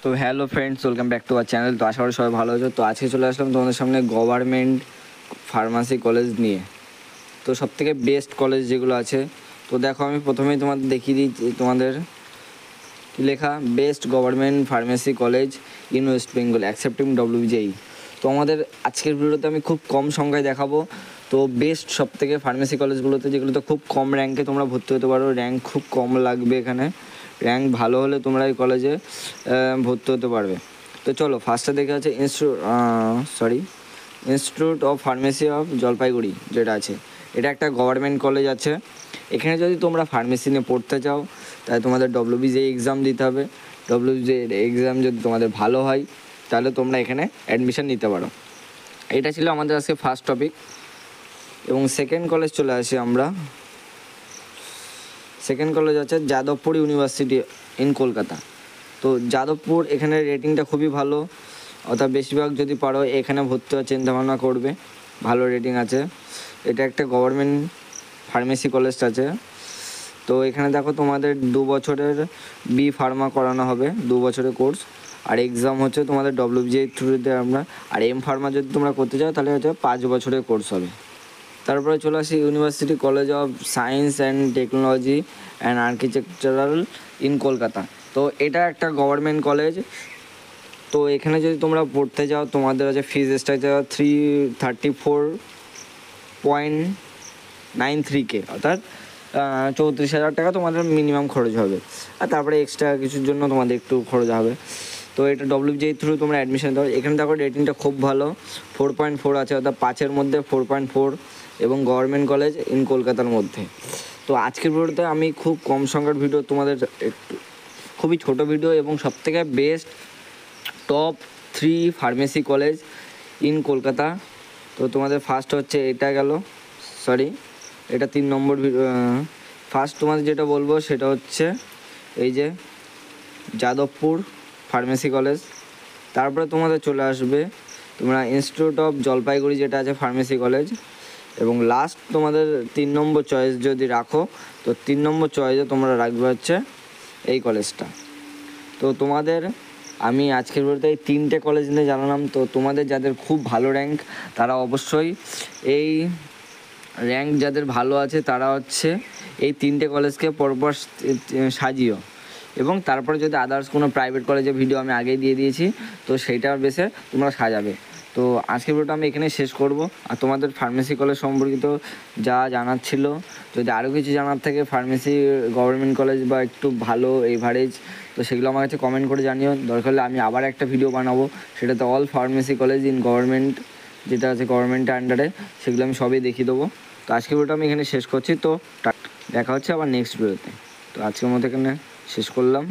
তো hello friends, welcome back to our channel. তো আশা করি সবাই ভালো আছো। তো আজকে চলে আসলাম তোমাদের সামনে গভর্নমেন্ট ফার্মাসি কলেজ নিয়ে। তো সবথেকে বেস্ট কলেজ যেগুলো আছে, তো দেখো আমি প্রথমেই তোমাদের দেখিয়ে দিই তোমাদের লেখা best government pharmacy college in West Bengal accepting WBJEE. তো আমাদের আজকের ভিডিওতে আমি খুব কম সংখ্যায় দেখাবো তো বেস্ট সবথেকে ফার্মেসি কলেজগুলোতে, যেগুলোতে খুব কম র্যাঙ্কে তোমরা ভর্তি হতে পারো। র্যাঙ্ক খুব কম লাগবে এখানে, র্যাঙ্ক ভালো হলে তোমরা এই কলেজে ভর্তি হতে পারবে। তো চলো ফার্স্টে দেখে আছে institute of pharmacy of Jalpaiguri, যেটা আছে এটা একটা গভর্নমেন্ট কলেজ আছে। এখানে যদি তোমরা ফার্মেসি নিয়ে পড়তে চাও তাহলে তোমাদের ডব্লিউবিজে এক্সাম দিতে হবে। ডব্লিউবিজে এক্সাম যদি তোমাদের ভালো হয় তাহলে তোমরা এখানে অ্যাডমিশন নিতে পারো। এটা ছিল আমাদের আজকে ফার্স্ট টপিক। এবং সেকেন্ড কলেজ চলে আসি আমরা। সেকেন্ড কলেজ আছে যাদবপুর ইউনিভার্সিটি ইন কলকাতা। তো যাদবপুর এখানে রেটিংটা খুবই ভালো, অর্থাৎ বেশিরভাগ যদি পারো এখানে ভর্তি হওয়ার চিন্তাভাবনা করবে, ভালো রেটিং আছে। এটা একটা গভর্নমেন্ট ফার্মেসি কলেজ আছে। তো এখানে দেখো তোমাদের 2 বছরের বি ফার্মা করানো হবে, 2 বছরের কোর্স। আর এক্সাম হচ্ছে তোমাদের ডব্লিউবিজে থ্রুতে আমরা। আর এম ফার্মা যদি তোমরা করতে চাও তাহলে হচ্ছে 5 বছরের কোর্স হবে। তারপরে চলে আসি university college of science and technology and architectural in Kolkata. তো এটা একটা গভর্নমেন্ট কলেজ। তো এখানে যদি তোমরা পড়তে যাও তোমাদের আছে ফিজ স্ট্রাকচার 334.93K, অর্থাৎ 34,000 টাকা তোমাদের মিনিমাম খরচ হবে। আর তারপরে এক্সট্রা কিছুর জন্য তোমাদের একটু খরচ হবে। তো এটা ডব্লিউবিজে থ্রু তোমরা অ্যাডমিশন দাও। এখানে দেখো রেটিংটা খুব ভালো, 4.4 আছে, অর্থাৎ 5-এর মধ্যে 4.4, এবং গভর্নমেন্ট কলেজ ইন কলকাতার মধ্যে। তো আজকের ভিডিওতে আমি খুব কম সংখ্যার ভিডিও তোমাদের, একটু খুবই ছোট ভিডিও এবং সবথেকে best top 3 pharmacy college in Kolkata. তো তোমাদের ফার্স্ট হচ্ছে এটা গেল, এটা 3 নম্বর ফার্স্ট তোমাদের যেটা বলবো সেটা হচ্ছে এই যে যাদবপুর ফার্মেসি কলেজ। তারপরে তোমাদের চলে আসবে তোমরা ইনস্টিটিউট অফ জলপাইগুড়ি, যেটা আছে ফার্মেসি কলেজ। এবং লাস্ট তোমাদের 3 নম্বর চয়েস যদি রাখো, তো 3 নম্বর চয়েসে তোমরা রাখবে হচ্ছে এই কলেজটা। তো তোমাদের আমি আজকের ভিডিওতে এই 3টে কলেজ নিয়ে জানালাম। তো তোমাদের যাদের খুব ভালো র্যাঙ্ক তারা অবশ্যই এই র্যাঙ্ক যাদের ভালো আছে তারা হচ্ছে এই 3টে কলেজকে পরপর সাজিও। এবং তারপরে যদি আদার্স কোনো প্রাইভেট কলেজের ভিডিও আমি আগেই দিয়ে দিয়েছি, তো সেইটার বেসে তোমরা সাজাবে। তো আজকের ভিডিওটা আমি এখানে শেষ করব। আর তোমাদের ফার্মেসি কলেজ সম্পর্কিত যা জানার ছিল, যদি আরও কিছু জানার থাকে ফার্মেসি গভর্নমেন্ট কলেজ বা একটু ভালো এভারেজ, তো সেগুলো আমার কাছে কমেন্ট করে জানিও। দরকার হলে আমি আবার একটা ভিডিও বানাবো, সেটাতে all pharmacy college in government, যেটা আছে গভর্নমেন্টের আন্ডারে, সেগুলো আমি সবই দেখিয়ে দেবো। তো আজকের ভিডিওটা আমি এখানে শেষ করছি। তো দেখা হচ্ছে আবার নেক্সট ভিডিওতে। তো আজকের মতো এখানে শেষ করলাম।